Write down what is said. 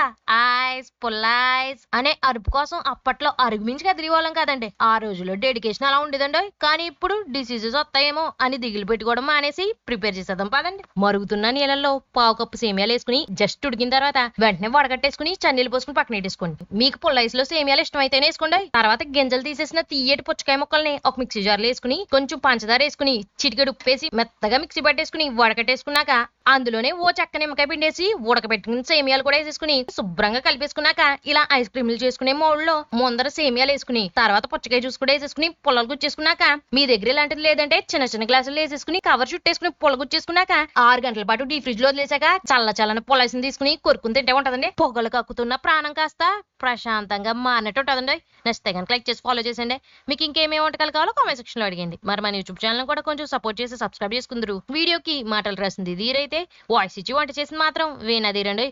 తెలుసా? ఐస్ పుల్లైస్ అనే అరుపు కోసం అప్పట్లో అరుగు మించి కదిలివాళ్ళం కాదండి. ఆ రోజుల్లో డెడికేషన్ అలా ఉండేదండి. కానీ ఇప్పుడు డిసీజెస్ వస్తాయేమో అని దిగులు పెట్టుకోవడం మానేసి ప్రిపేర్ చేసేద్దాం పదండి. మరుగుతున్న నీళ్ళల్లో పావు కప్పు సేమియాలు వేసుకుని జస్ట్ ఉడికిన తర్వాత వెంటనే వడగట్టేసుకుని చన్నీళ్ళు పోసుకుని పక్కన పెట్టేసుకోండి. మీకు పుల్లైస్ లో సేమియాలు ఇష్టమైతేనే వేసుకోండి. తర్వాత గింజలు తీసేసిన తీయటి పుచ్చకాయ ముక్కల్ని ఒక మిక్సీ జార్లో వేసుకుని కొంచెం పంచదార వేసుకుని చిటికెడు ఉప్పు వేసి మెత్తగా మిక్సీ పట్టేసుకుని వడకట్టేసుకున్నాక అందులోనే ఓ చెక్క నిమ్మకాయ పిండేసి ఉడకబెట్టుకుని సేమియాలు కూడా వేసేసుకుని శుభ్రంగా కలిపేసుకున్నాక ఇలా ఐస్ క్రీములు చేసుకునే మోడ్లో ముందర సేమియాలు వేసుకుని తర్వాత పుచ్చకాయ జ్యూస్ కూడా వేసేసుకుని పుల్లలు గుచ్చేసుకున్నాక మీ దగ్గర ఇలాంటిది లేదంటే చిన్న చిన్న గ్లాసులు వేసేసుకుని కవర్ చుట్టేసుకుని పుల్ల గుచ్చేసుకున్నాక 6 గంటల పాటు డీ ఫ్రిడ్జ్ లో వదిలేసాక చల్ల చల్లని పుల్లైస్ని తీసుకుని కొరుకుని తింటే ఉంటదండి. పొగలు కక్కుతున్న ప్రాణం కాస్త ప్రశాంతంగా మారినట్టు ఉంటదండి. నచ్చితే కనుక లైక్ చేసి ఫాలో చేసండి. మీకు ఇంకేమేమి వంటకాలు కావాలో కామెంట్ సెక్షన్ లో అడిగండి. మరి మన యూట్యూబ్ ఛానల్ కూడా కొంచెం సపోర్ట్ చేసి సబ్స్క్రైబ్ చేసుకుందరు. వీడియోకి మాటలు రాసింది ధీరైతే వాయిస్ ఇచ్చి వంట చేసింది మాత్రం వేనదీరండి.